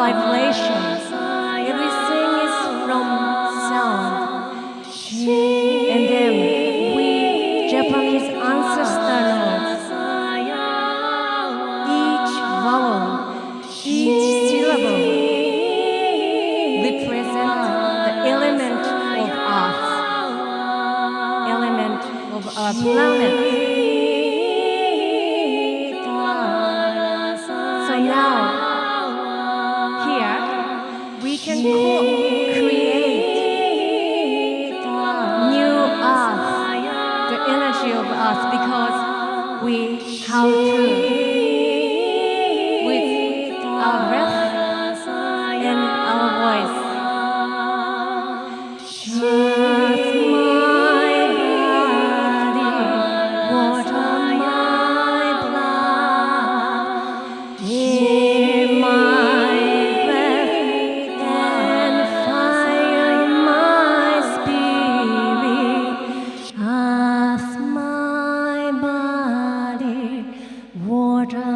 Vibrations. Everything is from sound. And then we Japanese ancestor notes, each vowel, each syllable represent the element of earth, element of our planet. So now we can create new earth, the energy of earth, because we have to, with our breath and our voice. Earth, my body, water, my blood, air, my water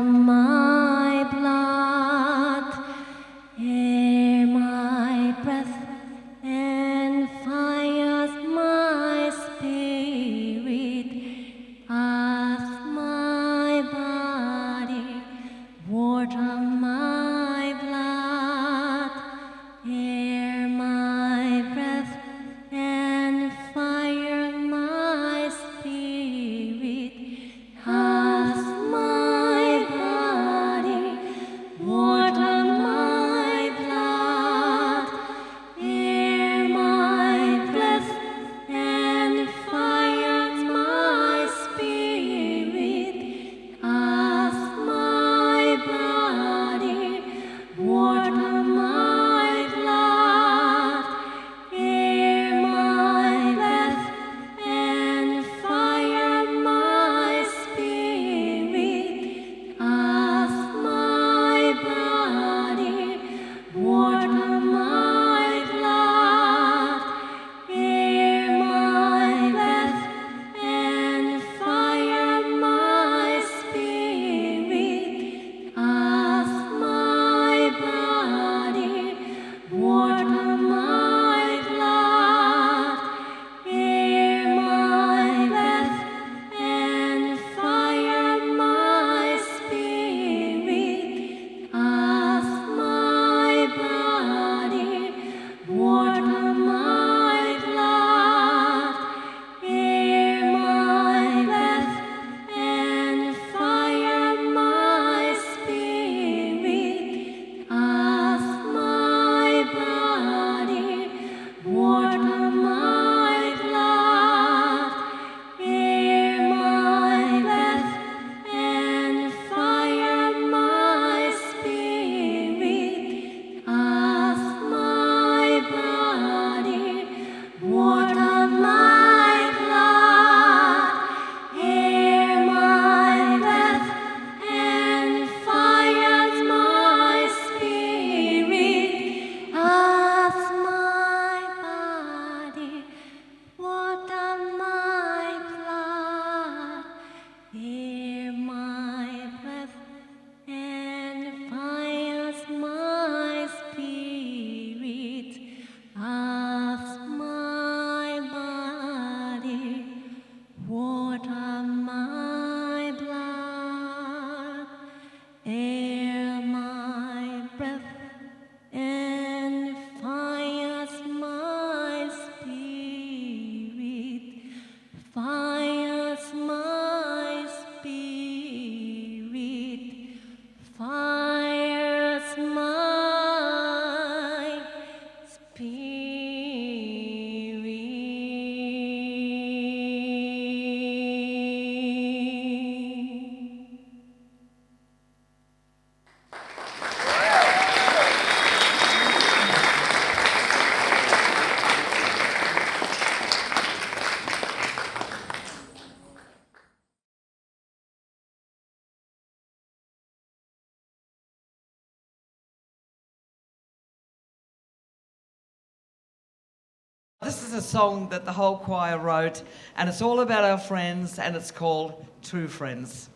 This is a song that the whole choir wrote, and it's all about our friends, and it's called True Friends.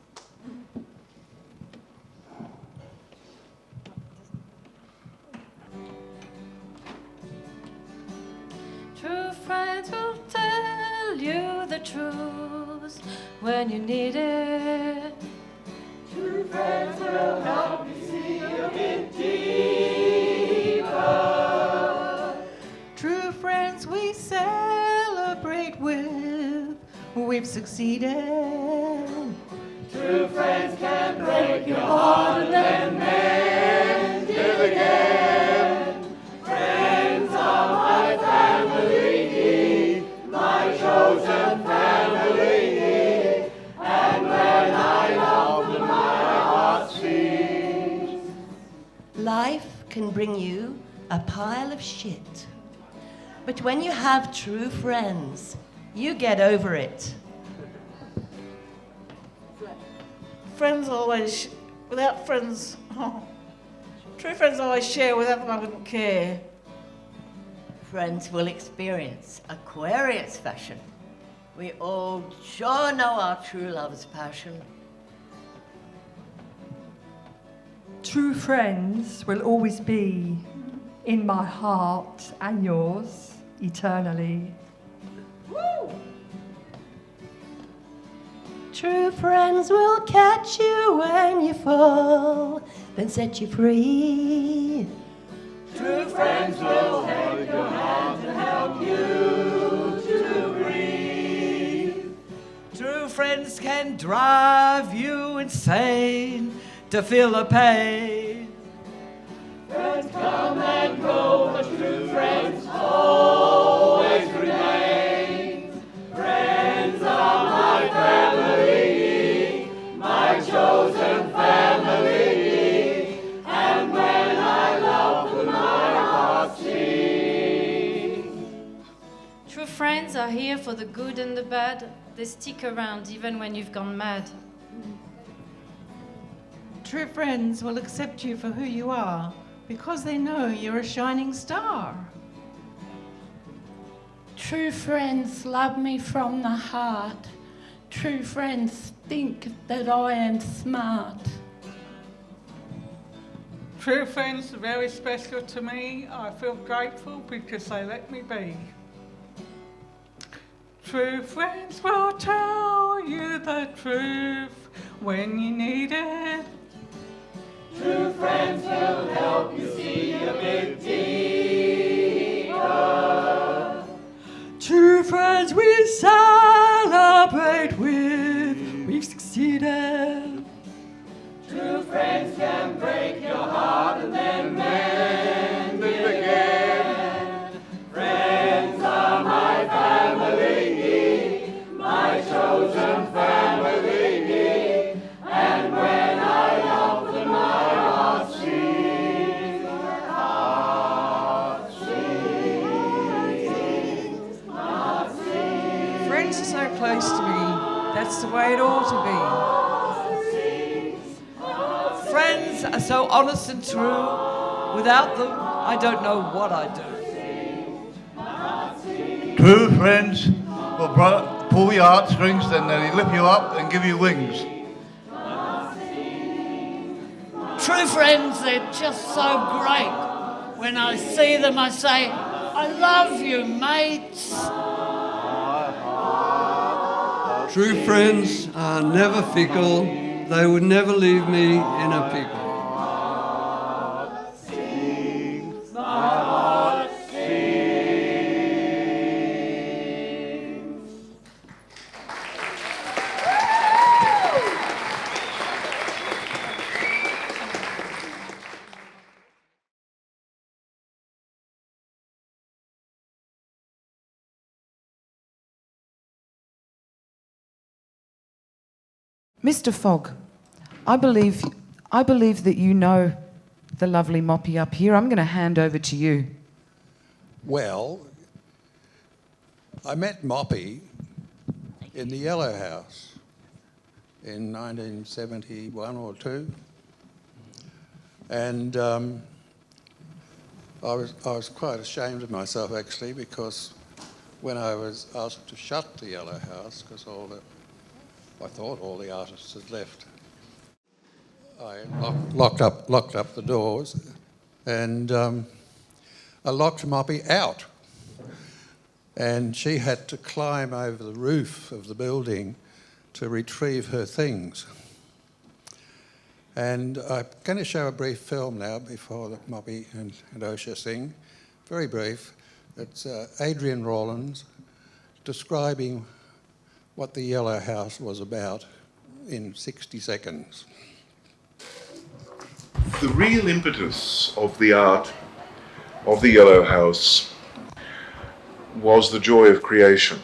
True friends will tell you the truth when you need it. True friends will help you see a bit deeper. True friends we celebrate with, we've succeeded. True friends can break your heart and then mend it again. Friends are my family, my chosen family, and when I love them, my heart sings. Life can bring you a pile of shit. But when you have true friends, you get over it. Friends always, without friends, true friends always share, without them I wouldn't care. Friends will experience Aquarius fashion. We all sure know our true love's passion. True friends will always be in my heart and yours eternally. Woo! True friends will catch you when you fall, then set you free. True friends will hold your hand and help you to breathe. True friends can drive you insane to feel the pain. Friends come and go, but true friends always remain. Friends are my family, my chosen family, and when I love them, my heart sings. True friends are here for the good and the bad. They stick around even when you've gone mad. True friends will accept you for who you are because they know you're a shining star. True friends love me from the heart. True friends think that I am smart. True friends are very special to me. I feel grateful because they let me be. True friends will tell you the truth when you need it. True friends will help you see a bit deeper. True friends we celebrate with, we've succeeded. True friends can break your heart and then mend it again. Friends are my family, my chosen family, and when I love them, my heart sings. My heart sings. My heart sings. Friends are so close to me. That's the way it ought to be. Friends are so honest and true. Without them, I don't know what I'd do. True friends will pull your heartstrings, then they lift you up and give you wings. True friends, they're just so great. When I see them, I say, I love you, mates. True friends are never fickle. They would never leave me in a pickle. Mr. Fogg, I believe that you know the lovely Moppy up here. I'm going to hand over to you. Well, I met Moppy in the Yellow House in 1971 or 2, and I was quite ashamed of myself actually, because when I was asked to shut the Yellow House because I thought all the artists had left. I locked up the doors, and I locked Moppy out. And she had to climb over the roof of the building to retrieve her things. And I'm going to show a brief film now before Moppy and Osha sing. Very brief. It's Adrian Rawlins describing what the Yellow House was about in 60 seconds. The real impetus of the art of the Yellow House was the joy of creation.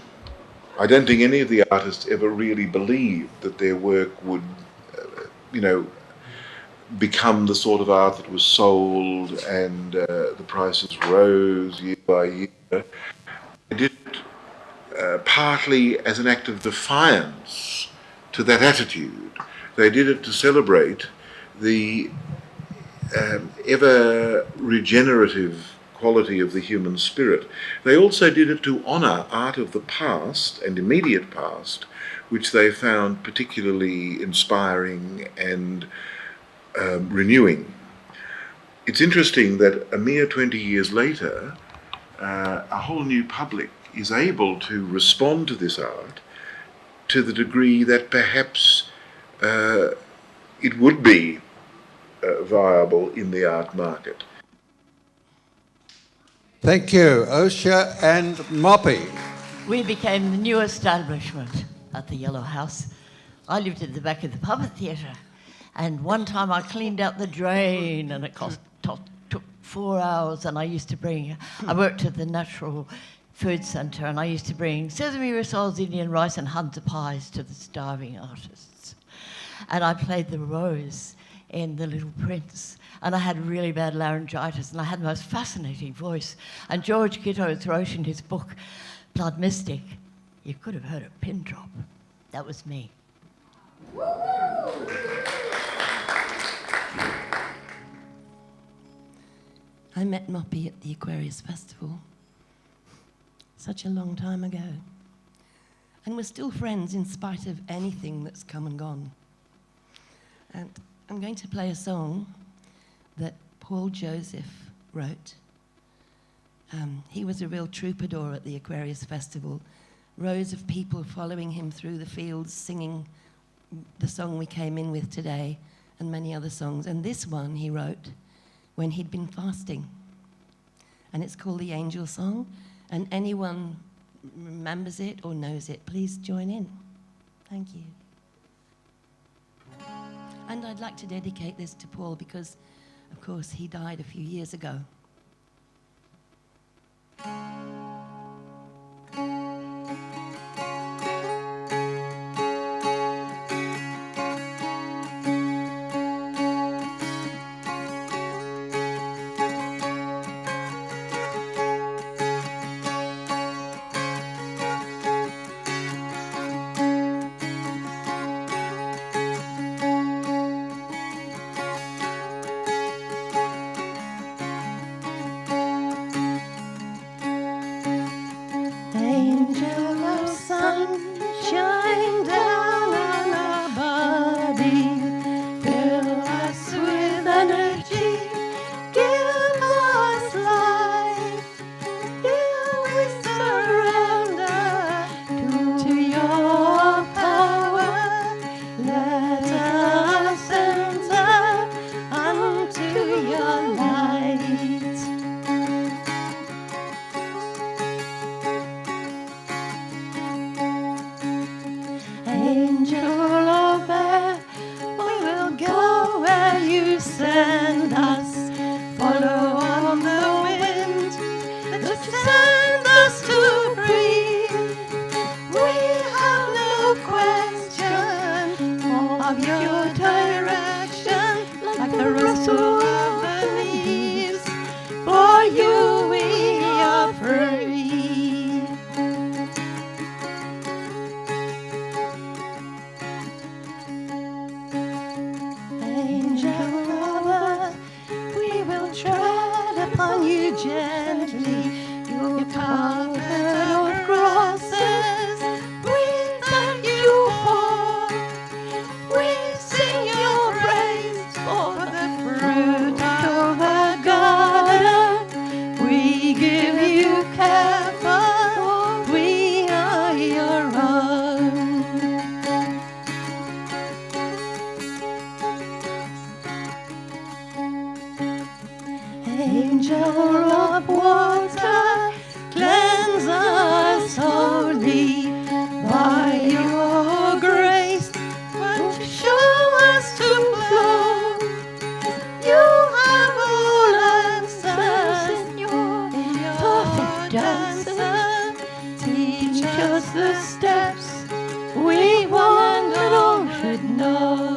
I don't think any of the artists ever really believed that their work would, become the sort of art that was sold and the prices rose year by year. They did it partly as an act of defiance to that attitude. They did it to celebrate the ever regenerative quality of the human spirit. They also did it to honour art of the past and immediate past, which they found particularly inspiring and renewing. It's interesting that a mere 20 years later, a whole new public is able to respond to this art to the degree that perhaps it would be viable in the art market. Thank you, Osha and Moppy. We became the new establishment at the Yellow House. I lived at the back of the puppet theatre, and one time I cleaned out the drain, and it took 4 hours, and I worked at the Natural Food Centre, and I used to bring sesame rissoles, Indian rice, and hunter pies to the starving artists. And I played the Rose in The Little Prince, and I had really bad laryngitis, and I had the most fascinating voice. And George Kittos wrote in his book, Blood Mystic, you could have heard a pin drop. That was me. I met Moppy at the Aquarius Festival such a long time ago, and we're still friends in spite of anything that's come and gone. And I'm going to play a song that Paul Joseph wrote. He was a real troubadour at the Aquarius Festival. Rows of people following him through the fields singing the song we came in with today and many other songs. And this one he wrote when he'd been fasting. And it's called The Angel Song. And anyone remembers it or knows it, please join in. Thank you. And I'd like to dedicate this to Paul because, of course, he died a few years ago. care for, we are your own. Angel of water, cleanse us wholly by your grace, but show us to flow. You have all answers in your perfect dancer. Teach us the steps we want and all should know.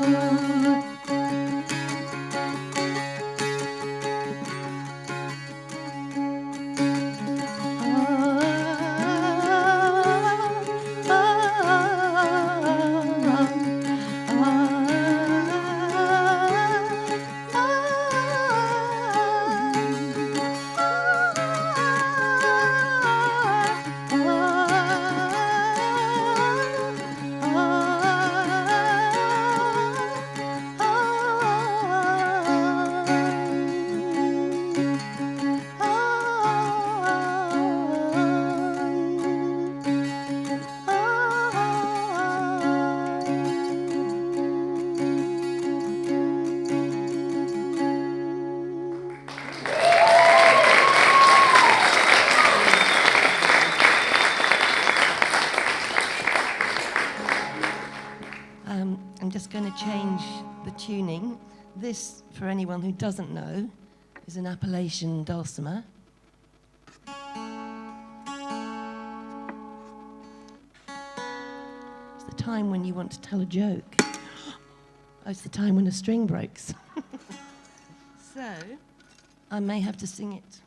I'm just going to change the tuning. This, for anyone who doesn't know, is an Appalachian dulcimer. It's the time when you want to tell a joke. Oh, it's the time when a string breaks. So, I may have to sing it.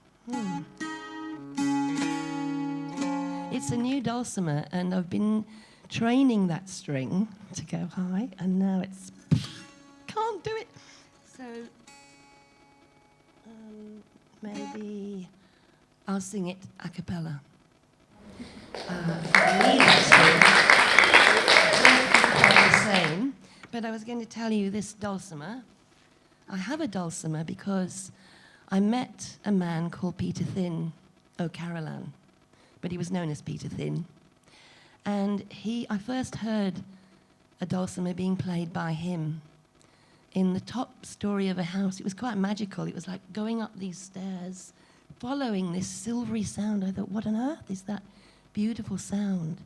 It's a new dulcimer, and I've been training that string to go high, and now it's can't do it. So maybe I'll sing it a cappella. But I was going to tell you this dulcimer. I have a dulcimer because I met a man called Peter Thin O'Carolan, but he was known as Peter Thin. And I first heard a dulcimer being played by him in the top story of a house. It was quite magical. It was like going up these stairs, following this silvery sound. I thought, what on earth is that beautiful sound?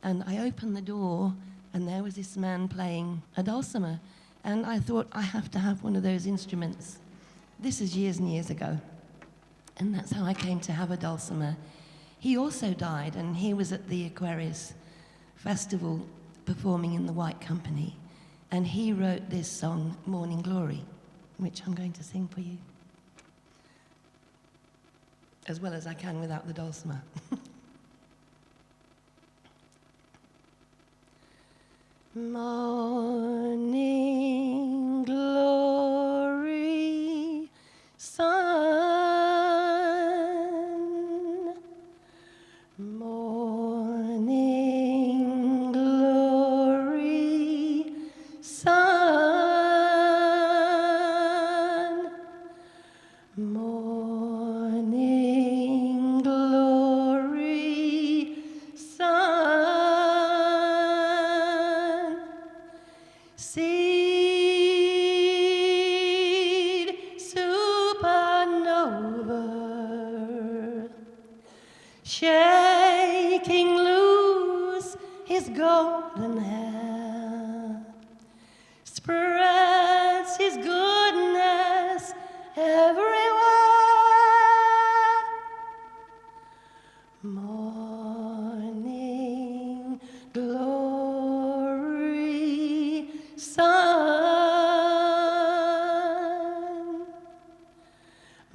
And I opened the door, and there was this man playing a dulcimer. And I thought, I have to have one of those instruments. This is years and years ago. And that's how I came to have a dulcimer. He also died, and he was at the Aquarius festival performing in the White Company. And he wrote this song, Morning Glory, which I'm going to sing for you. As well as I can without the dulcimer. Morning glory, sun. Morning glory, sun. Morning glory, sun. Seed supernova, shaking loose his golden hair, spreads his goodness everywhere. Morning glory, sun.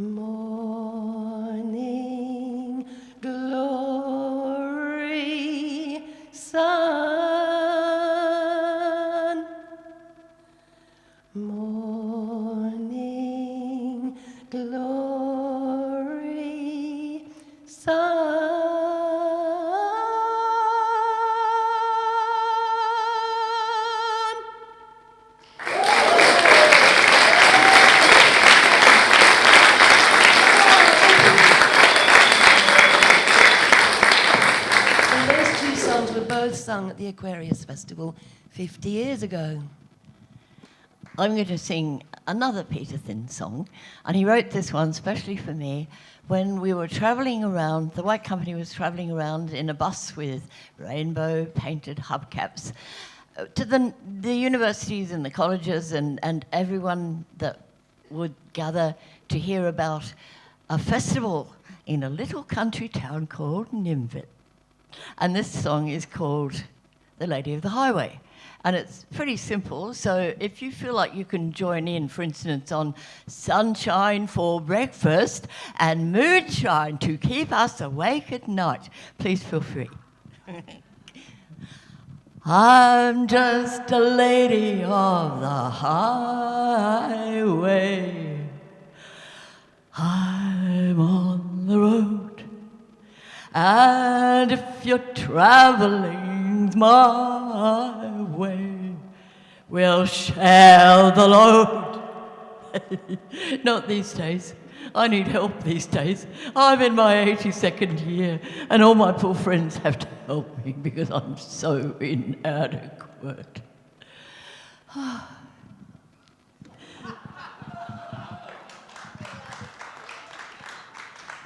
Morning glory, sun. Morning glory, sun. both sung at the Aquarius Festival 50 years ago. I'm going to sing another Peter Thin song, and he wrote this one specially for me when we were travelling around. The White Company was travelling around in a bus with rainbow-painted hubcaps to the universities and the colleges and everyone that would gather to hear about a festival in a little country town called Nimbin. And this song is called The Lady of the Highway. And it's pretty simple, so if you feel like you can join in, for instance, on sunshine for breakfast and moonshine to keep us awake at night, please feel free. I'm just a lady of the highway. I'm on the road. And if you're traveling my way, we'll share the load. Not these days. I need help these days. I'm in my 82nd year, and all my poor friends have to help me because I'm so inadequate.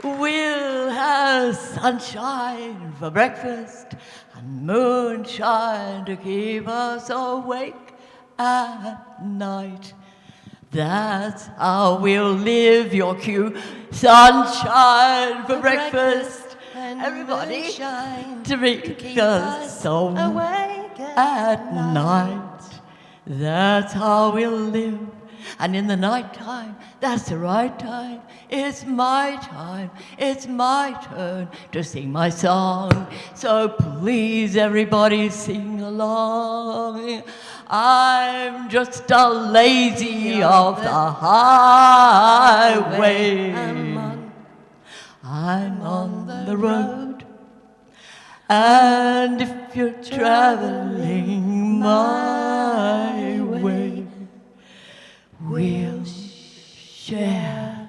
We'll have sunshine for breakfast and moonshine to keep us awake at night. That's how we'll live your cue. Sunshine for breakfast, and everybody, moonshine to make us awake at night. That's how we'll live. And in the night time, that's the right time. It's my time. It's my turn to sing my song. So please, everybody, sing along. I'm just a lazy of the highway. I'm on the road. And if you're traveling my way, we'll share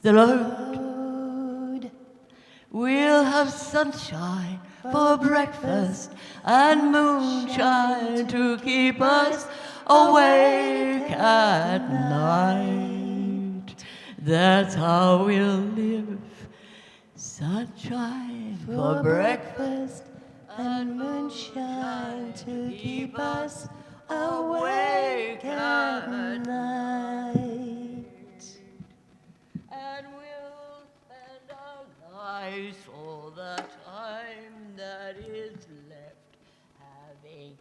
the load. We'll have sunshine for breakfast and moonshine to keep us awake at night. That's how we'll live. Sunshine for breakfast and moonshine to keep us awake at night. And we'll spend our lives all the time that is left having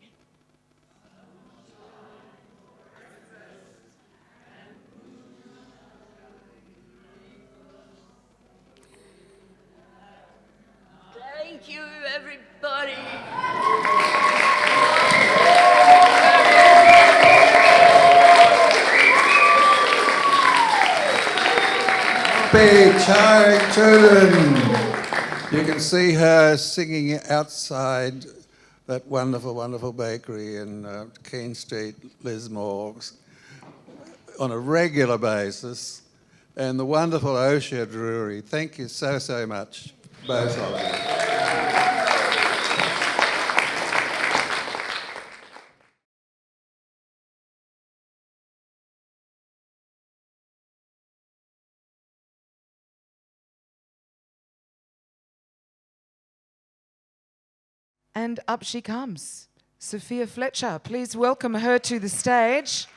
Thank you, everybody. Big Charlie Children. You can see her singing outside that wonderful, wonderful bakery in Keene Street, Lismore, on a regular basis, and the wonderful Osha Brewery. Thank you so, so much, both of you. And up she comes, Sophia Fletcher. Please welcome her to the stage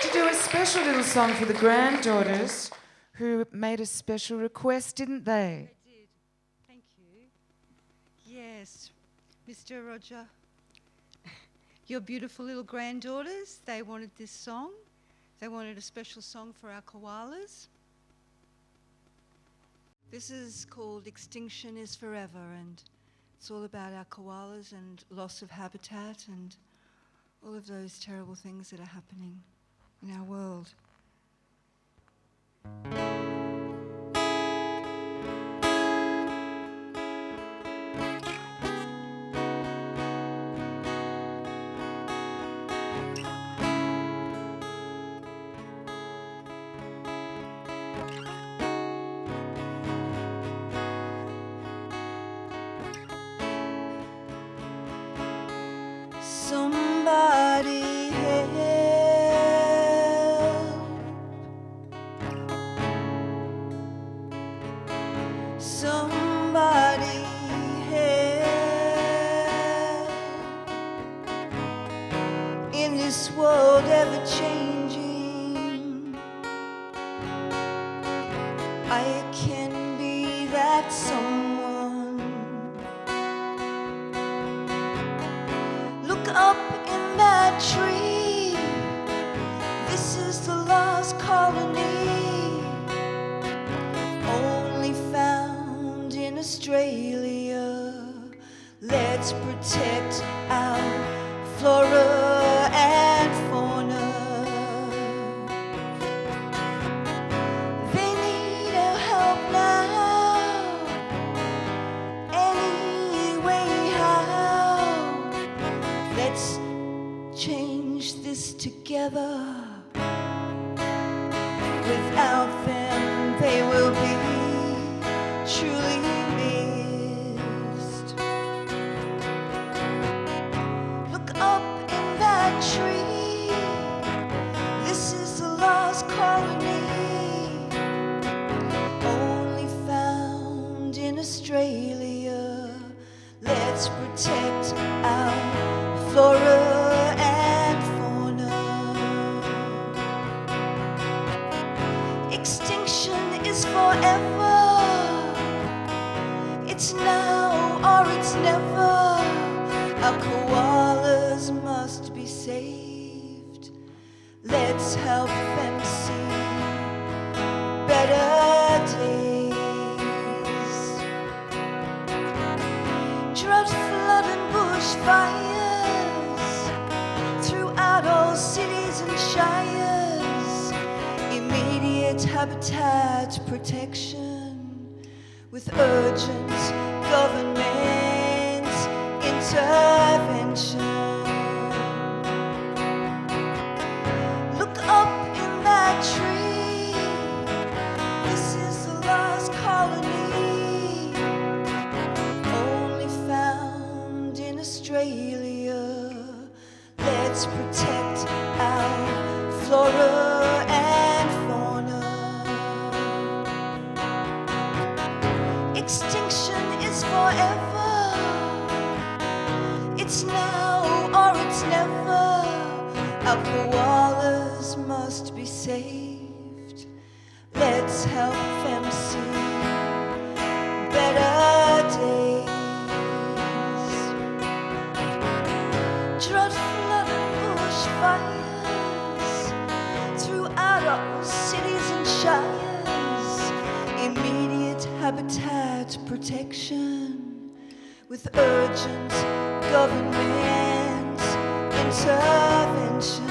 to do a special little song for the granddaughters who made a special request, didn't they? They did. Thank you. Yes, Mr. Roger, your beautiful little granddaughters, they wanted this song. They wanted a special song for our koalas. This is called Extinction is Forever, and it's all about our koalas and loss of habitat and all of those terrible things that are happening in our world. somebody had in this world ever changing. I can be that someone. Look up in that tree. This is the lost colony, only found in Australia. Let's protect our flora and fauna. They need our help now. Anyway, how? Let's change this together. Without them, they will be truly missed. Look up in that tree. This is the lost colony, only found in Australia. Let's protect our flora and fauna. Extinction is forever. It's now or it's never. Our koalas must be saved. Let's help them see better days. Drought, flood and bushfires throughout all cities and shires. Immediate habitat protection with urgent government intervention. Look up in that tree. This is the lost colony, only found in Australia. Let's protect our flora and fauna. Extinction is forever. It's now or it's never. Our koalas must be saved. Let's help them see better days. Drought, flood and bushfires throughout all cities and shires. Immediate habitat protection with urgent government intervention.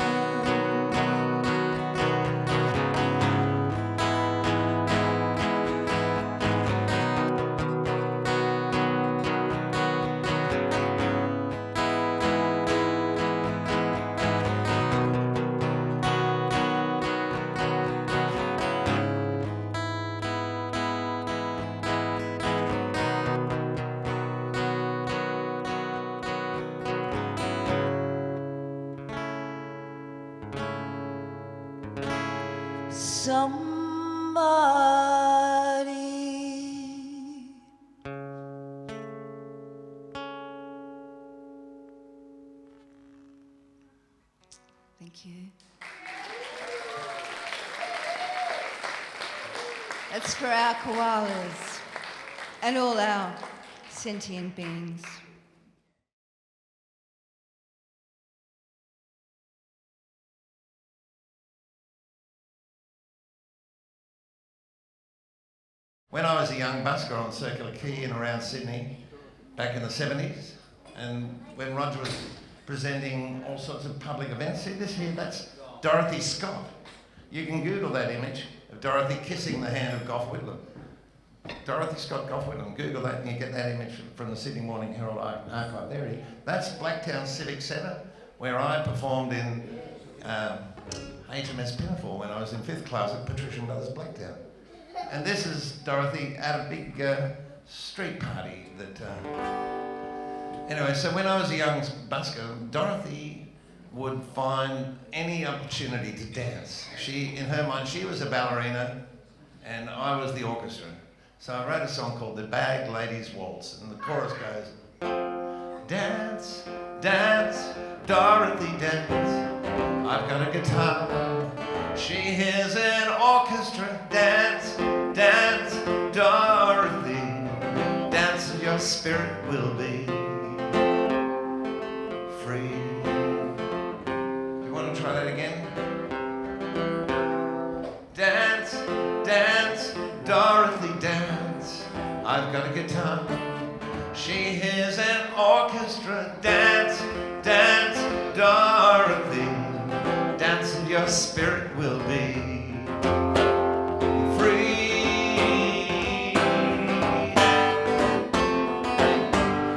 Somebody. Thank you. That's for our koalas and all our sentient beings. When I was a young busker on Circular Quay in around Sydney, back in the 70s, and when Roger was presenting all sorts of public events, see this here, that's Dorothy Scott. You can Google that image of Dorothy kissing the hand of Gough Whitlam. Dorothy Scott Gough Whitlam, Google that and you get that image from the Sydney Morning Herald archive. There he is. That's Blacktown Civic Centre, where I performed in HMS Pinafore when I was in 5th class at Patrician Brothers Blacktown. And this is Dorothy at a big street party that... Anyway, so when I was a young busker, Dorothy would find any opportunity to dance. In her mind, she was a ballerina and I was the orchestra. So I wrote a song called The Bag Ladies Waltz, and the chorus goes, dance, dance, Dorothy, dance. I've got a guitar, she hears an orchestra. Dance, dance, Dorothy, dance and your spirit will be free. You want to try that again? Dance, dance, Dorothy, dance. I've got a guitar, she hears an orchestra. Dance, dance, Dorothy, dance and your spirit will be free.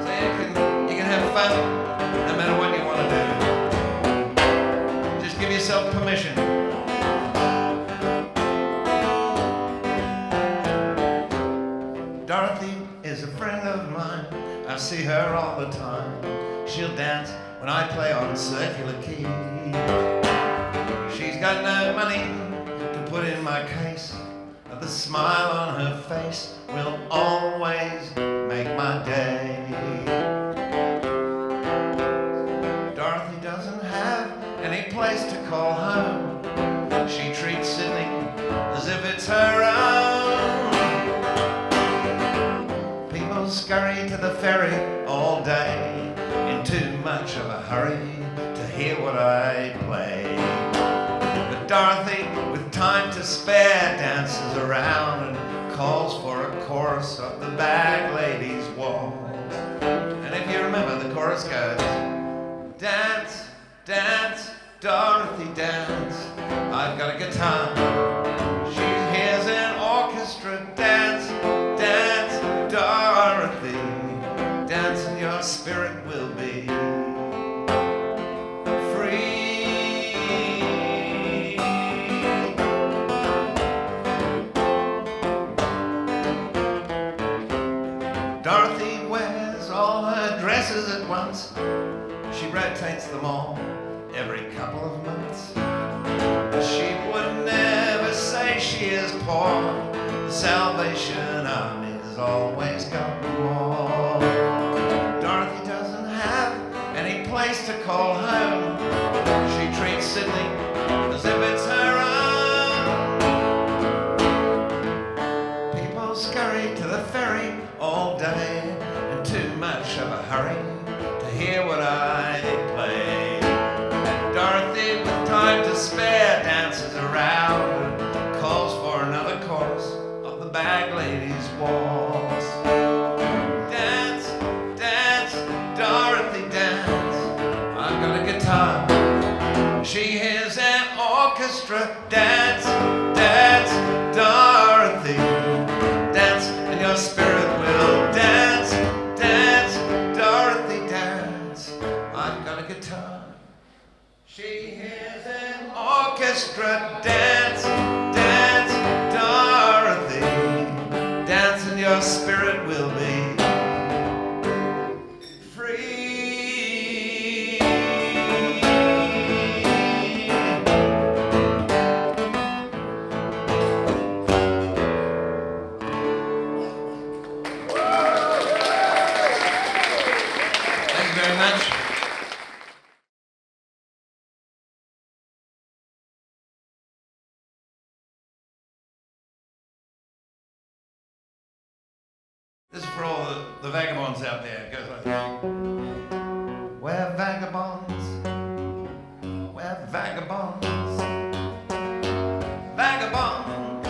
So you can have fun no matter what you want to do. Just give yourself permission. Dorothy is a friend of mine. I see her all the time. She'll dance when I play on circular key. She's got no money to put in my case, but the smile on her face will always make my day. Dorothy doesn't have any place to call home. She treats Sydney as if it's her own. People scurry to the ferry all day in too much of a hurry to hear what I play. But Dorothy, with time to spare, dances around and calls for a chorus of the Bag Ladies Waltz. And if you remember, the chorus goes, dance, dance, Dorothy, dance. I've got a guitar, she hears an orchestra. Dance, dance, Dorothy, dance and your spirit will be free. Dorothy wears all her dresses at once. She rotates them all every couple of months. She would never say she is poor. The Salvation Army's always got more. Dorothy doesn't have any place to call home. She treats Sydney as if it's her own. People scurry to the ferry all day in too much of a hurry to hear what I play. Dorothy, with time to spare, dances around and calls for another chorus of the Bag Ladies Waltz. Dance, dance, Dorothy, dance. I've got a guitar, she hears an orchestra. Dance, dance, Dorothy, dance and your spirit will dance. Dance, Dorothy, dance. I've got a guitar, she hears an orchestra. Dance, dance, Dorothy, dance and your spirit will be free. Thank you very much. This is for all the vagabonds out there. It goes like this. We're vagabonds. We're vagabonds. Vagabonds.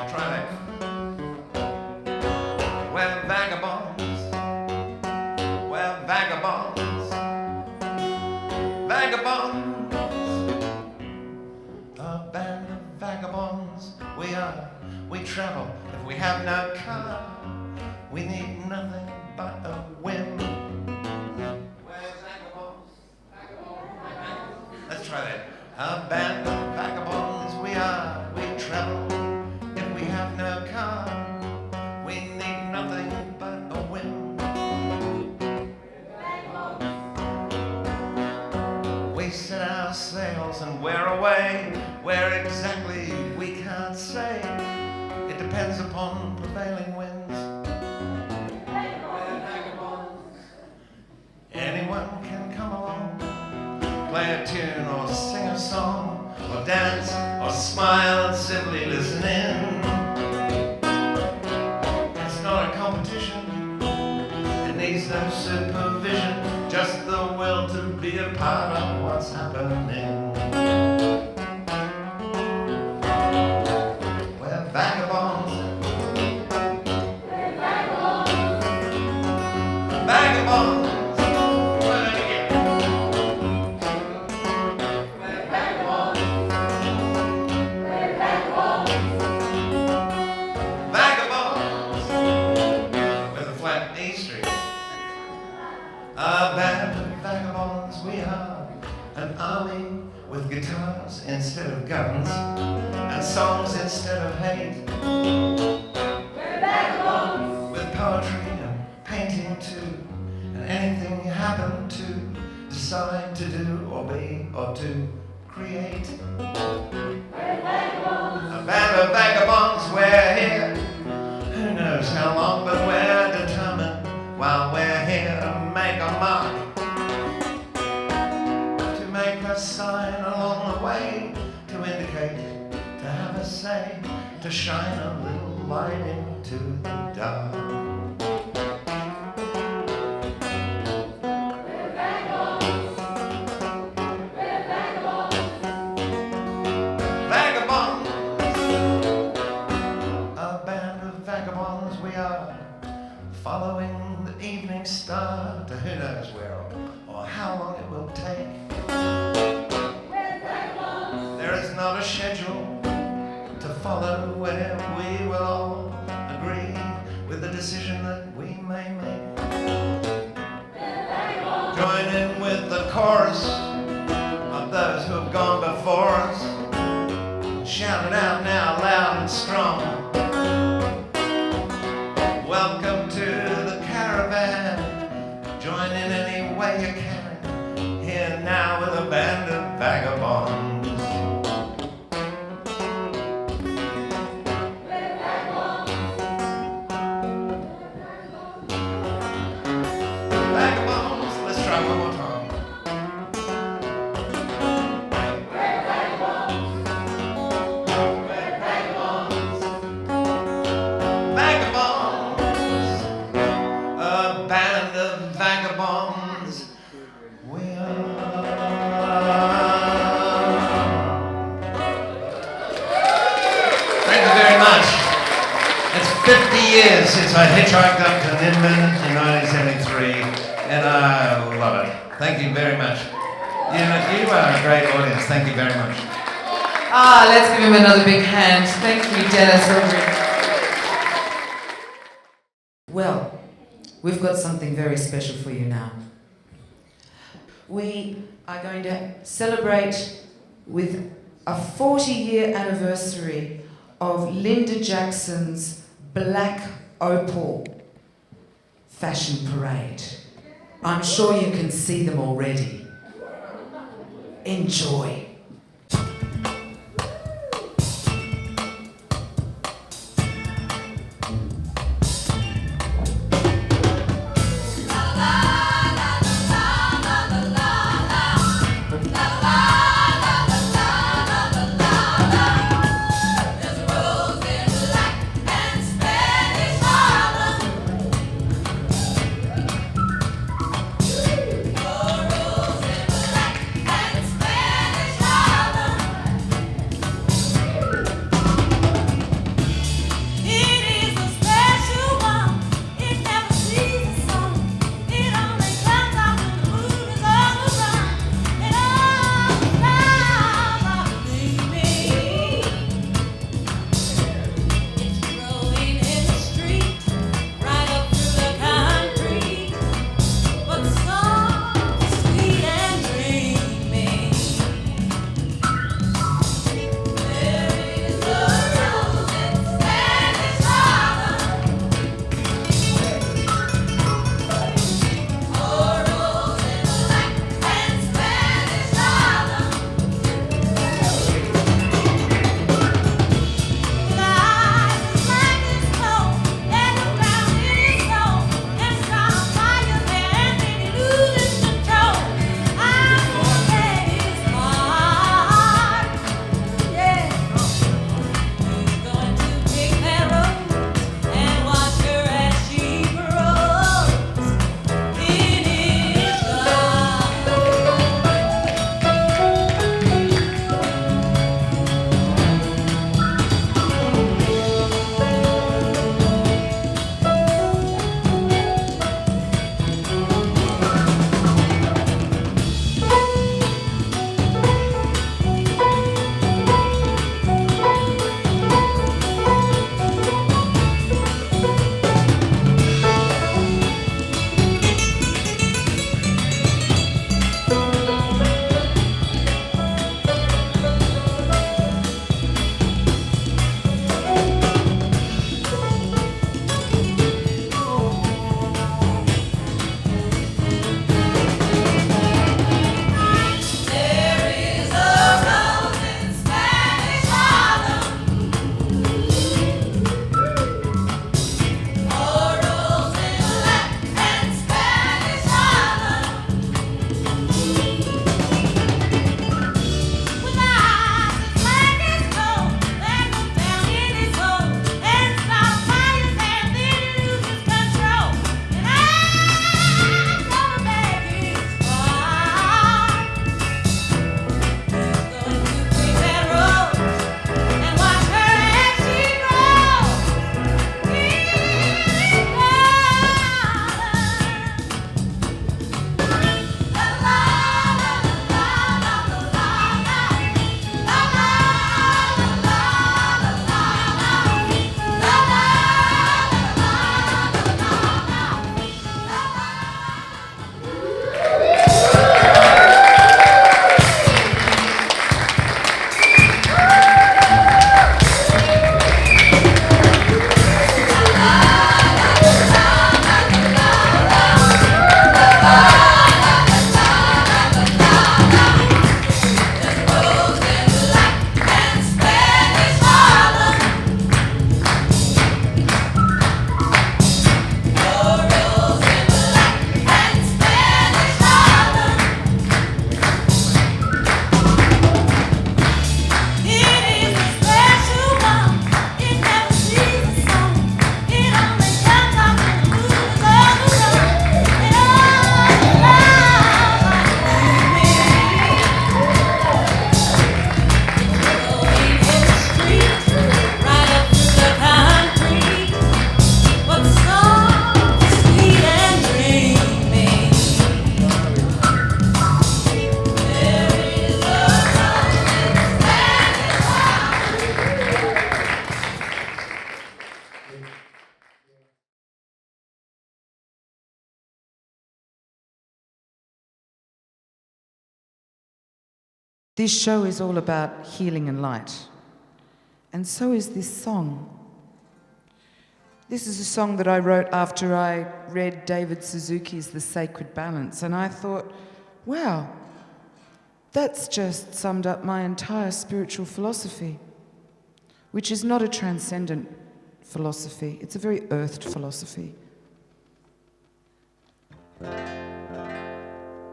Try that. We're vagabonds. We're vagabonds. Vagabonds. A band of vagabonds we are. We travel if we have no car. We need nothing but a whim. Let's try that. A band of vagabonds we are. We travel if we have no car. We need nothing but a whim. We set our sails and we're away. Where exactly we can't say. It depends upon a tune or sing a song or dance or smile and simply listen in. It's not a competition, it needs no supervision, just the will to be a part of what's happening. We're vagabonds. We're vagabonds. Vagabonds. A band of vagabonds we are, an army with guitars instead of guns, and songs instead of hate. We're vagabonds. With poetry and painting too, and anything you happen to decide to do or be or to create. We're vagabonds. A band of vagabonds, we're here. Who knows how long, but we're determined while we're here to make a mark, to make a sign along the way, to indicate, to have a say, to shine a little light into the dark. We're vagabonds. We're vagabonds. Vagabonds. A band of vagabonds we are, following the evening star to who knows where or how long it will take. There is not a schedule to follow where we will all agree with the decision that we may make. Join in with the chorus of those who have gone before us. Shout it out now loud and strong. Welcome to the caravan. Join in any way you can. Here now with a band of vagabonds. We're vagabonds. Vagabonds. Let's try one more time. We're vagabonds. We're vagabonds. Vagabonds. A band of vagabonds we are. Thank you very much. It's 50 years since I hitchhiked up to Nimbin in 1973, and I love it. Thank you very much. You are a great audience. Thank you very much. Ah, let's give him another big hand. Thank you, Dennis. Well, we've got something very special for you now. We are going to celebrate with a 40-year anniversary of Linda Jackson's Black Opal fashion parade. I'm sure you can see them already. Enjoy. Spanish This show is all about healing and light. And so is this song. This is a song that I wrote after I read David Suzuki's The Sacred Balance, and I thought, wow, that's just summed up my entire spiritual philosophy, which is not a transcendent philosophy. It's a very earthed philosophy.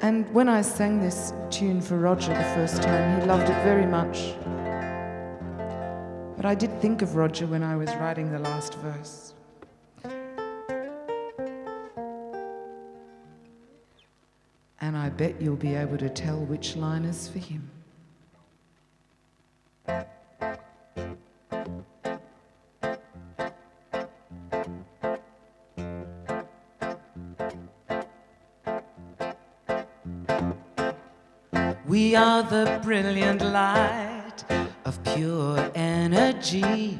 And when I sang this tune for Roger the first time, he loved it very much. But I did think of Roger when I was writing the last verse. And I bet you'll be able to tell which line is for him. We are the brilliant light of pure energy,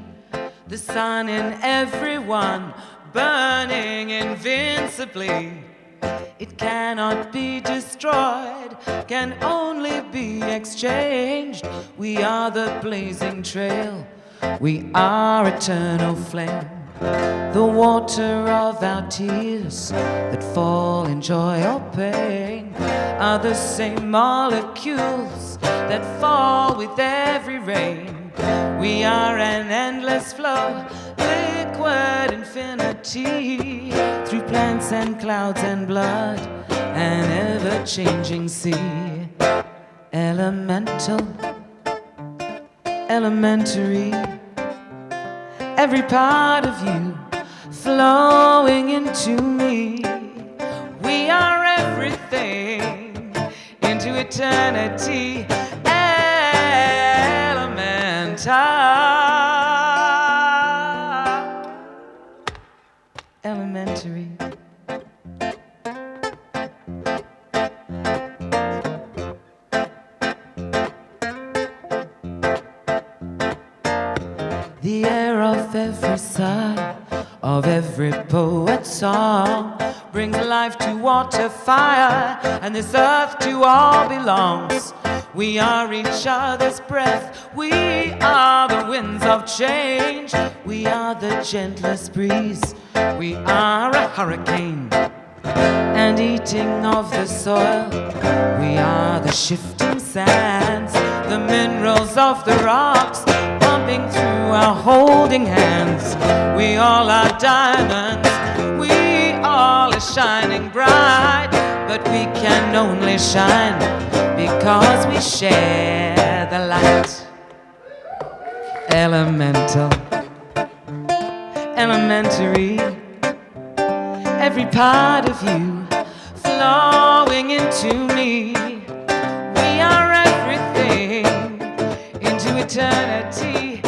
the sun in everyone burning invincibly. It cannot be destroyed, can only be exchanged. We are the blazing trail, we are eternal flame, the water of our tears that fall in joy or pain are the same molecules that fall with every rain. We are an endless flow, liquid infinity, through plants and clouds and blood, an ever-changing sea. Elemental, elementary, every part of you flowing into me. We are everything into eternity. Elementary. The air of every sigh, of every poet's song, brings life to water, fire, and this earth to all belongs. We are each other's breath, we are the winds of change, we are the gentlest breeze, we are a hurricane, and eating of the soil, we are the shifting sands, the minerals of the rocks, pumping through our holding hands. We all are diamonds, we all are shining bright, but we can only shine because we share the light. Elemental, elementary, every part of you flowing into me. We are everything into eternity.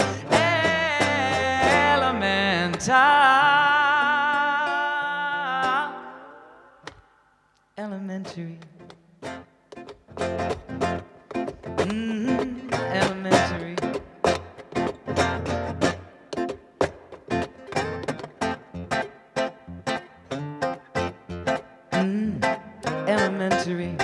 Elementary. Elementary. Elementary.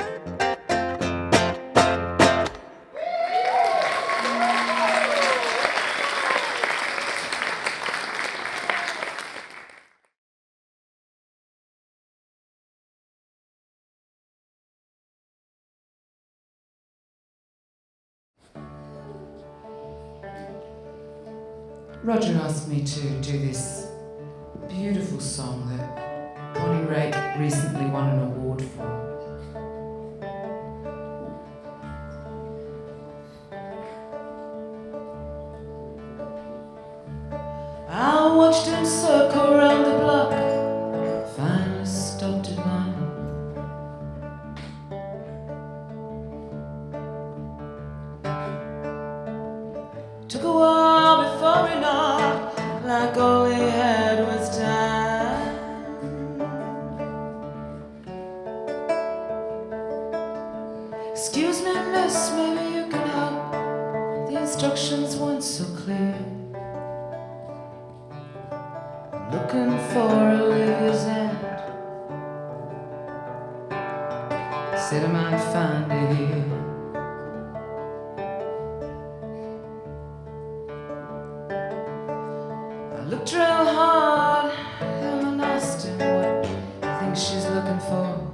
Roger asked me to do this beautiful song that Bonnie Raitt recently won an award for. I watched him circle round the block, finally stopped at mine. Took a while before he knocked, like all he had was time. Excuse me, miss, maybe you can help. The instructions weren't so clear. I'm looking for Olivia's aunt. Said I might find her here. looking for.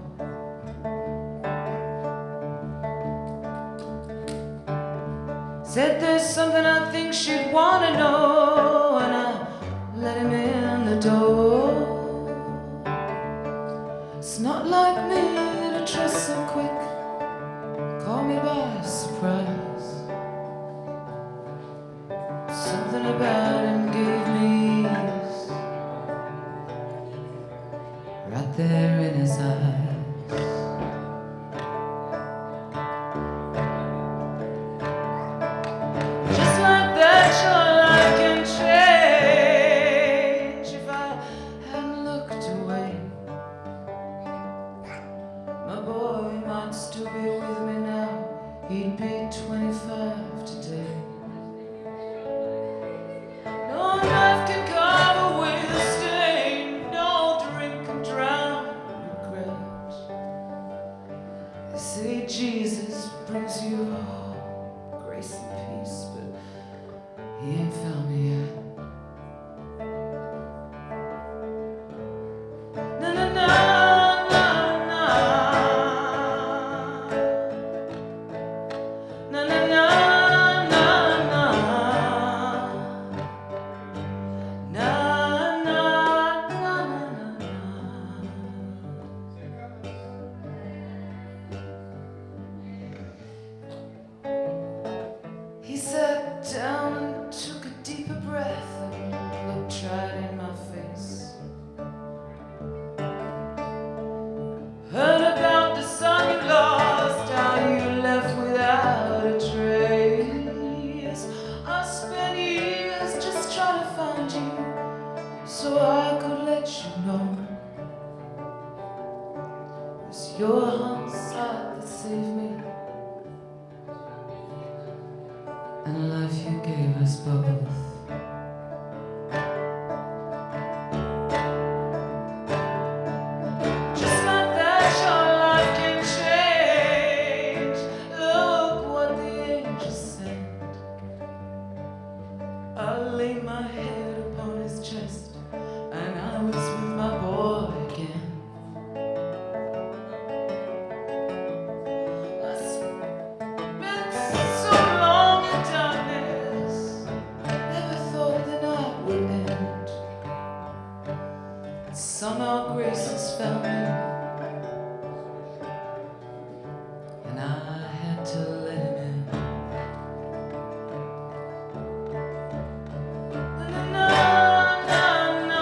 Said there's something I think she'd wanna know, and I let him in the door. It's not like me to trust so quick, call me by surprise. Something about him gave me ease, right there in his eyes. Just like that, your life can change. If I hadn't looked away, my boy might still be with me now. He'd be 25 today. No knife can carve away the stain, no drink can drown regret. They say Jesus brings you grace and peace, but he ain't found me yet. Na na na na na na na na na na na na na. He sat down and took a deeper breath and looked right in my face. Heard about the son you lost, how you left without a trace. I spent years just trying to find you, so I could let you know it was your hindsight that saved me, and life you gave us both. Just like that, your life can change. Look what the angels said. I laid my head upon his chest, and I was with my boy again. I spent so long in darkness, never thought the night would end. Somehow grace has found me, and I had to let him in. Na na na na na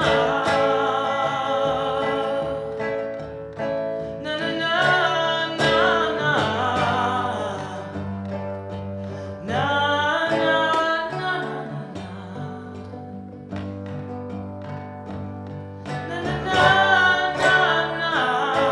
na na na na na na na na.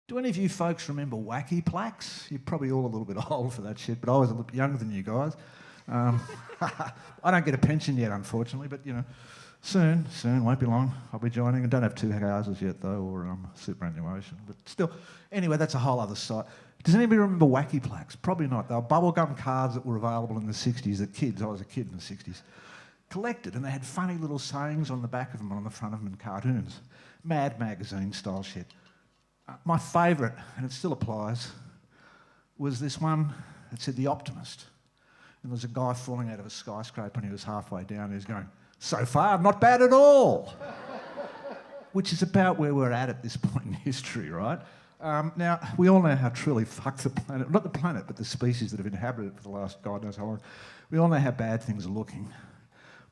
Do any of you folks remember wacky plaques? You're probably all a little bit old for that shit, but I was a little bit younger than you guys. I don't get a pension yet, unfortunately, but you know, soon, won't be long. I'll be joining. I don't have 2 houses yet though, or superannuation, but still. Anyway, that's a whole other site. Does anybody remember wacky plaques? Probably not. They were bubblegum cards that were available in the 60s that kids, I was a kid in the 60s, collected, and they had funny little sayings on the back of them and on the front of them in cartoons. Mad Magazine style shit. My favourite, and it still applies, was this one that said The Optimist. And there was a guy falling out of a skyscraper and he was halfway down and he was going, "So far, not bad at all." Which is about where we're at this point in history, right? Now, we all know how truly fucked the planet, not the planet, but the species that have inhabited it for the last God knows how long. We all know how bad things are looking.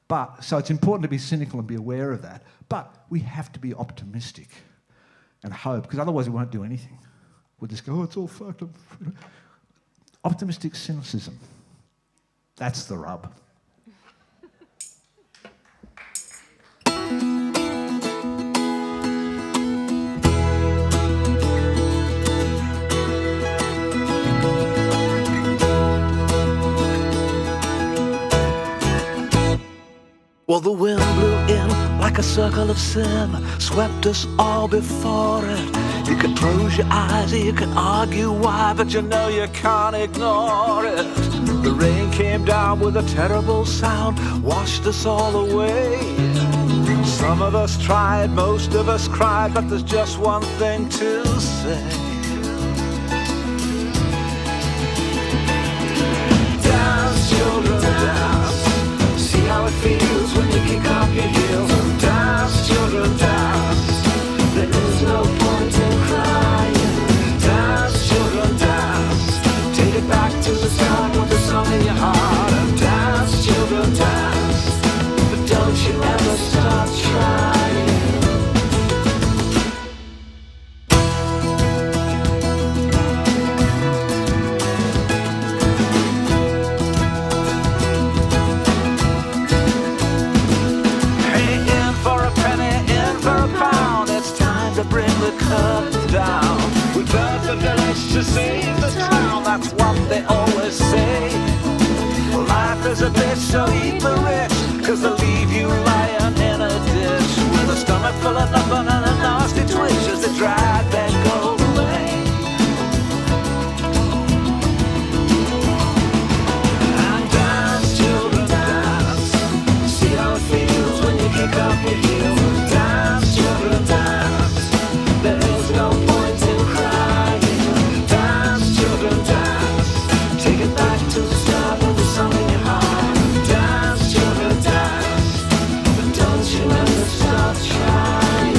But, so it's important to be cynical and be aware of that. But we have to be optimistic and hope, because otherwise we won't do anything. We'll just go, "Oh, it's all fucked up." Optimistic cynicism. That's the rub. Well, the wind blew in like a circle of sin, swept us all before it. You can close your eyes, you can argue why, but you know you can't ignore it. The rain came down with a terrible sound, washed us all away. Some of us tried, most of us cried, but there's just one thing to say. Dance, children, dance. See how it feels when you kick up your heels. Dance, children, dance. There is no point in crying. Dance, children, dance. Take it back to the start with the song in your heart. And dance, children, dance. But don't you ever stop trying. To bring the curtain down. We burnt the village to save the town. That's what they always say. Life is a bitch, so eat the rich, 'cause they'll leave you lying in a ditch with a stomach full of nothing and a nasty twitch as they drag their gold away. And dance, children, dance. See how it feels when you kick up your heels. Dance, children, dance. There is no point in crying. Dance, children, dance. Take it back to the start with the song in your heart. Dance, children, dance. But don't you ever stop trying.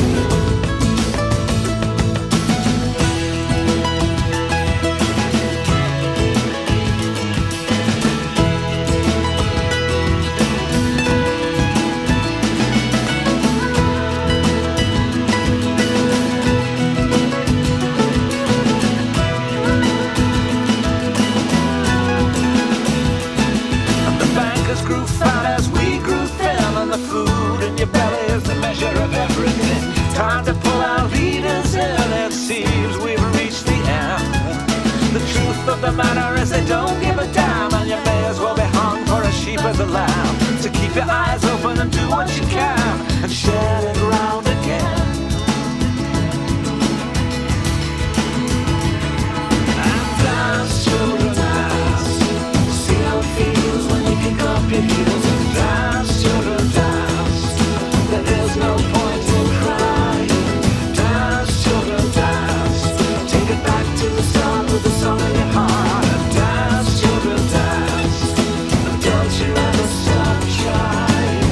Grew fat as we grew thin, and the food in your belly is the measure of everything. Time to pull our leaders in. It seems we've reached the end. The truth of the matter is they don't give a damn, and you may as well be hung for a sheep as a lamb. So keep your eyes open and do what you can, and share it round again. And dance, children, dance. See how it feels when you kick up your heels. And dance, children, dance. There is no point in crying. Dance, children, dance. Take it back to the start with the song in your heart. And dance, children, dance. And don't you ever stop trying.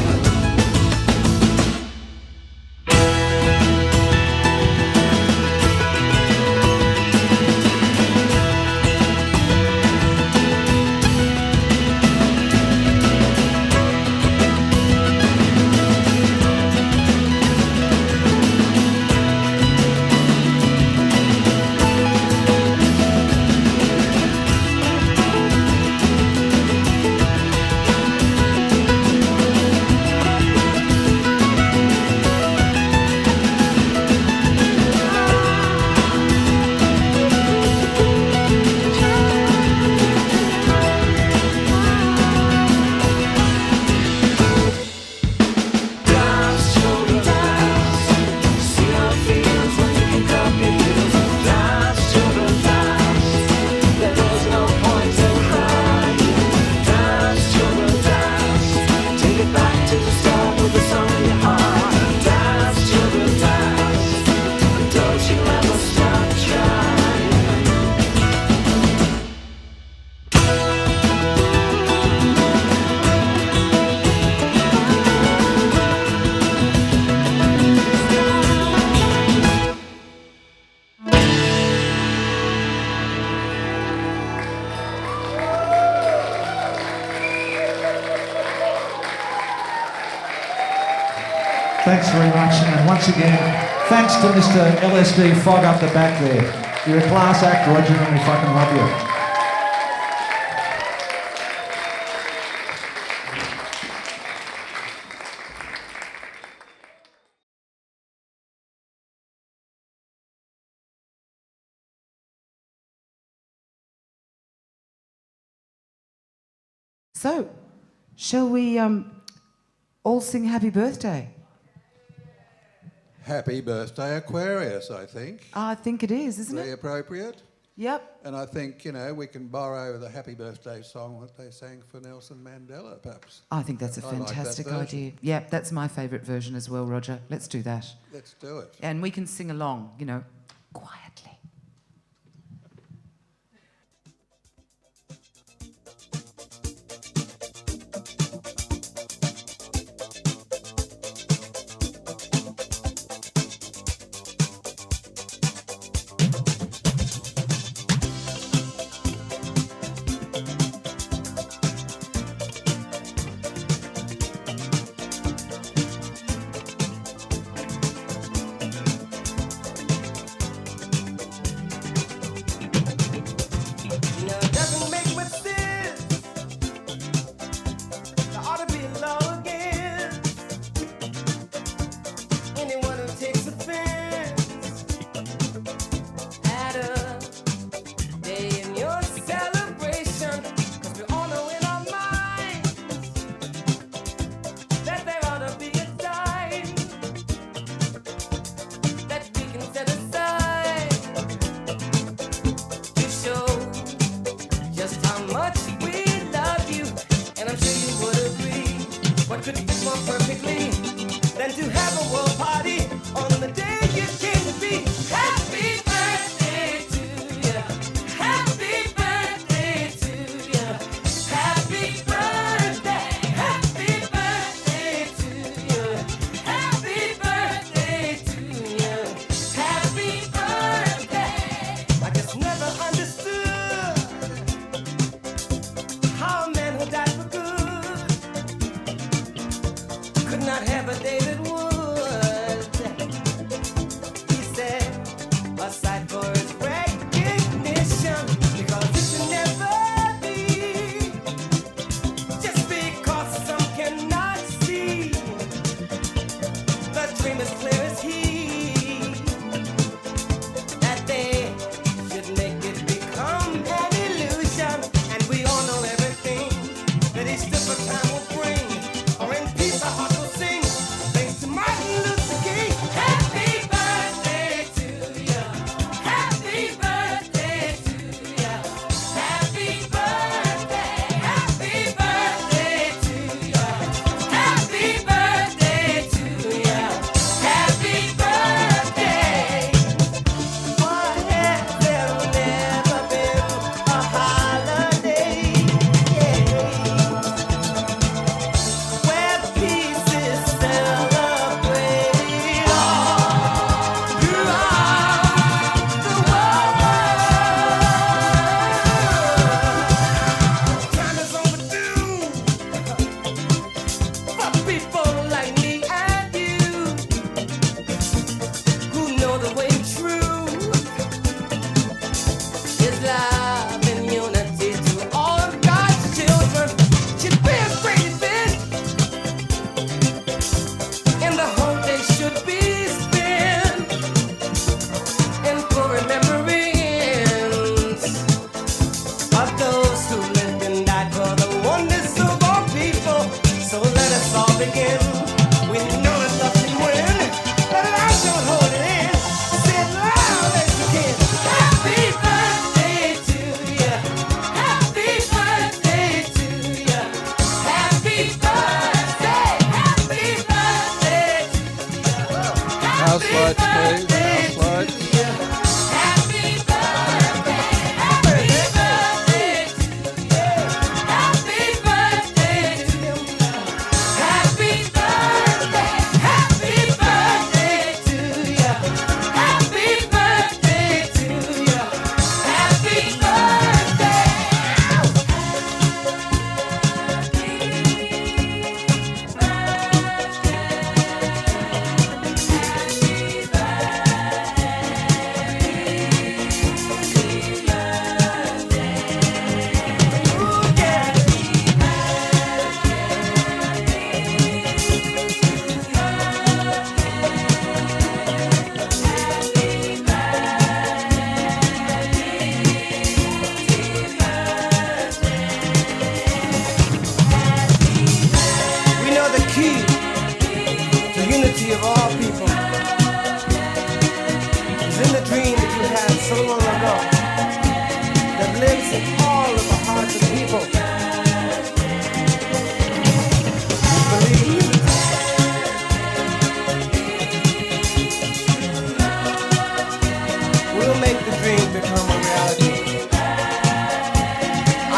Thanks very much. And once again, thanks to Mr. LSD Fog up the back there. You're a class act, Roger, and we fucking love you. So, shall we all sing happy birthday? Happy birthday, Aquarius, I think. I think it is, isn't Very it? appropriate. Yep. And I think, you know, we can borrow the happy birthday song that they sang for Nelson Mandela, perhaps. I think that's a fantastic idea. Yeah, that's my favourite version as well, Roger. Let's do that. Let's do it. And we can sing along, you know, quietly. Could not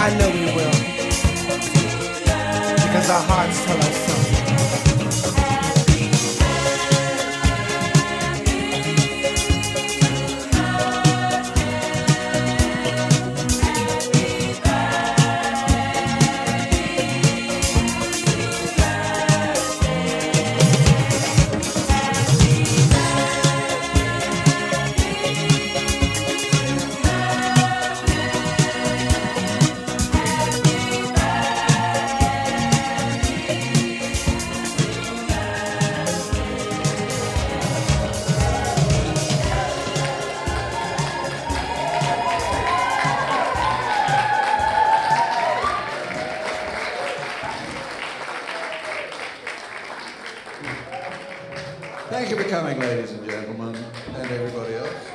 I know we will. Because our hearts tell us so. Thank you for coming, ladies and gentlemen, and everybody else.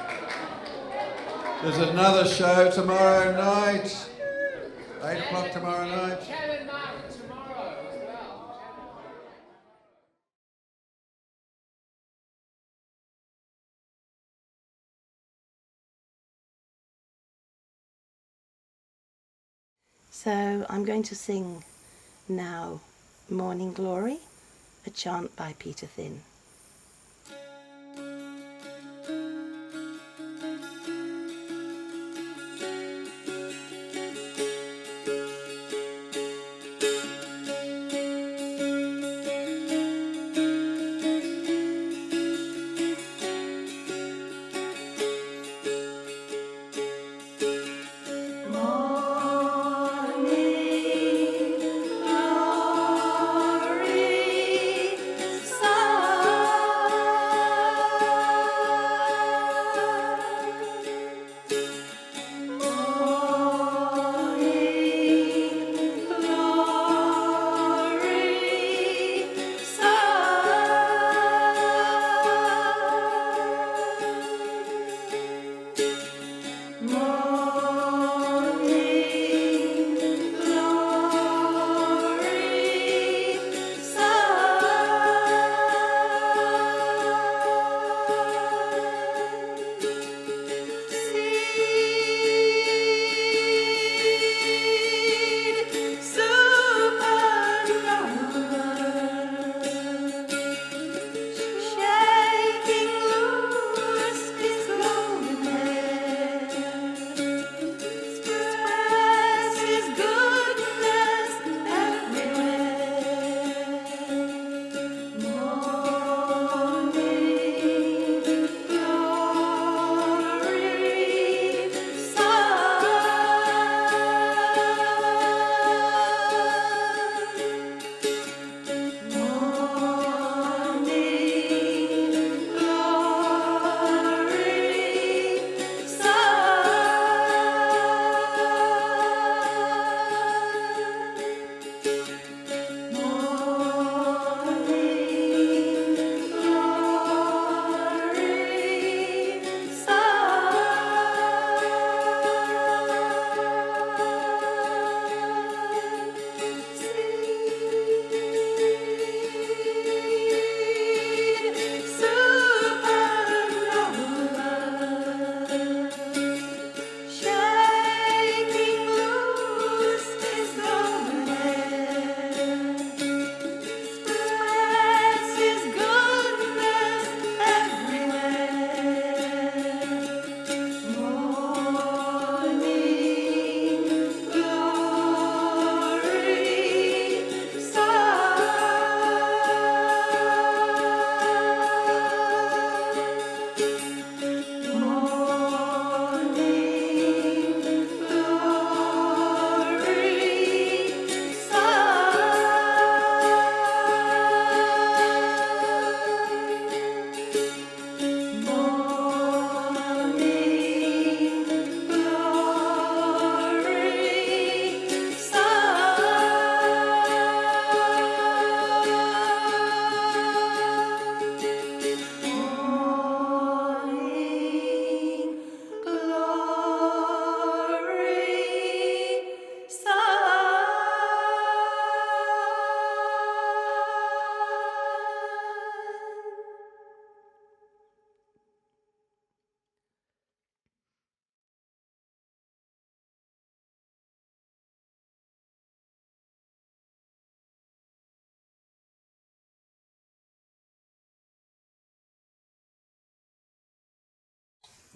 There's another show tomorrow night, 8 o'clock tomorrow night. So I'm going to sing now Morning Glory, a chant by Peter Thin. Glory, sun.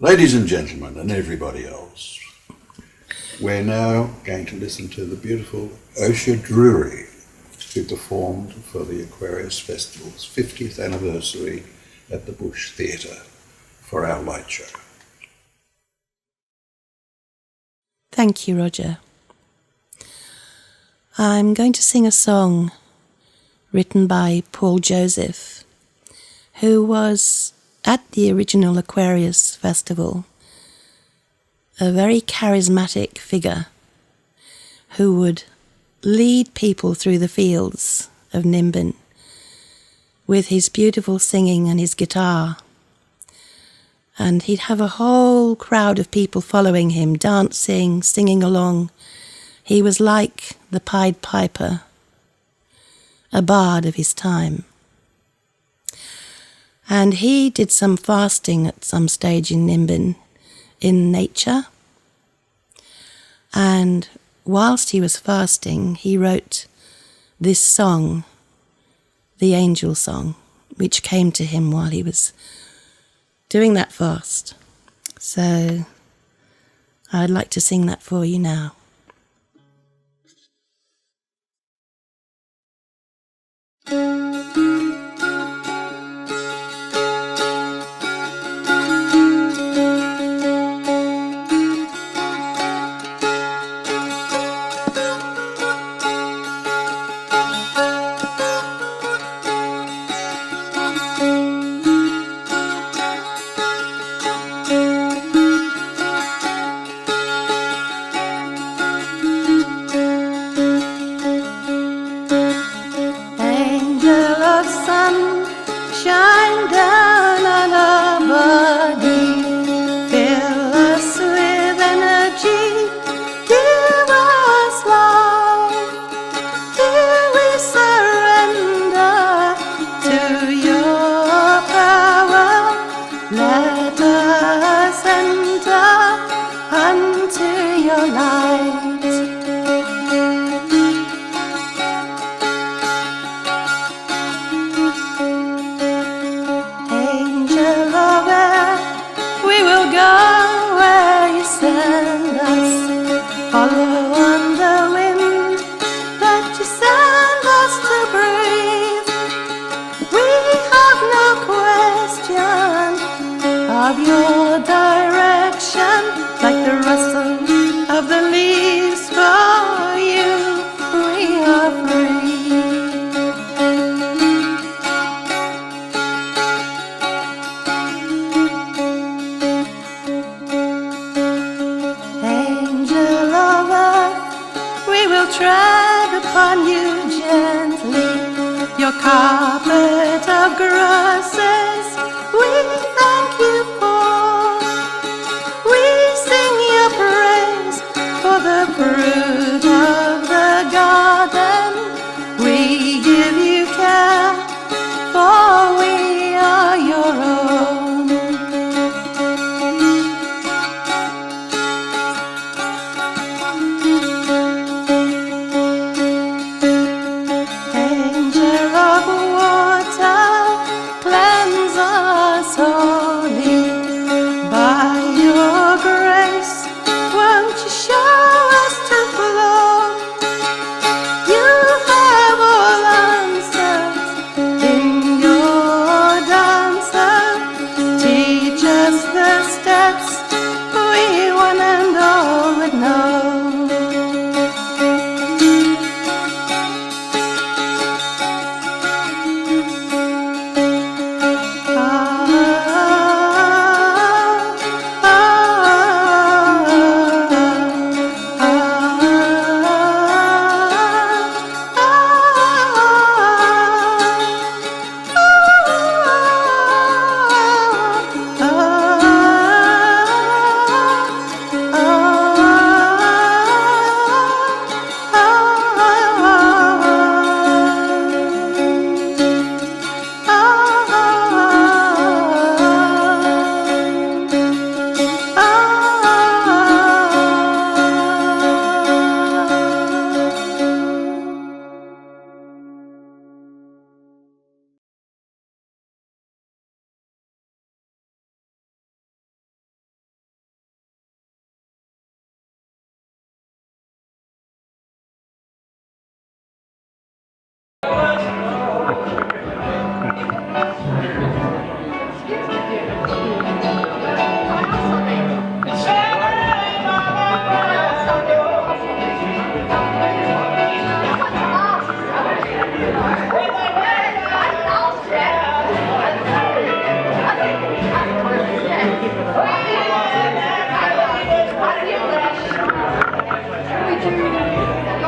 Ladies and gentlemen, and everybody else, we're now going to listen to the beautiful Osha Drury, who performed for the Aquarius Festival's 50th anniversary at the Bush Theatre for our light show. Thank you, Roger. I'm going to sing a song written by Paul Joseph, who was at the original Aquarius Festival a very charismatic figure who would lead people through the fields of Nimbin with his beautiful singing and his guitar. And he'd have a whole crowd of people following him, dancing, singing along. He was like the Pied Piper, a bard of his time. And he did some fasting at some stage in Nimbin, in nature. And whilst he was fasting, he wrote this song, the Angel Song, which came to him while he was doing that fast. So I'd like to sing that for you now.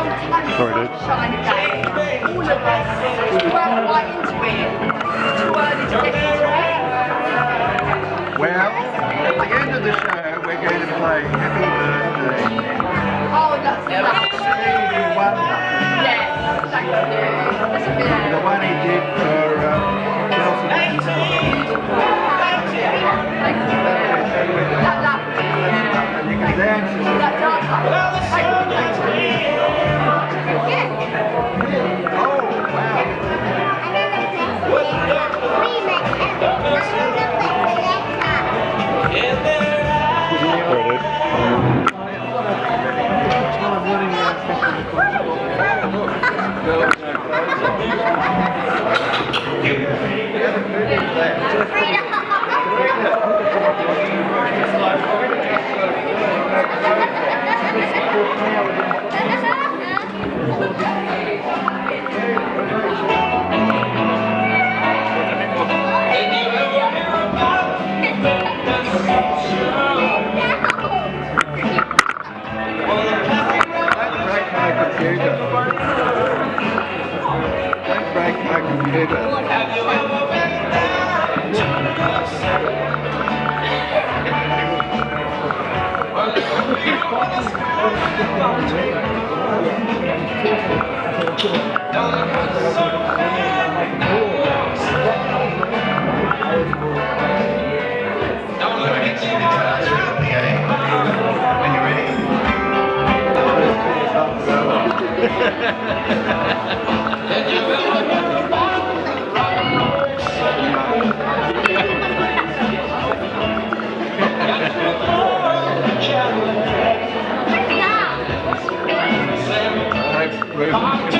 Sorry, dude. Shine again. All of us weren't quite into it. Too early to get into it. Well, at the end of the show, we're going to play Happy Birthday. Oh, that's lovely. Stevie Wonder. Yes, thank you. That's a bit. The one he did for Chelsea. That's lovely. And you can dance. That's lovely. Oh, wow. Don't break my computer. When you're ready. Right,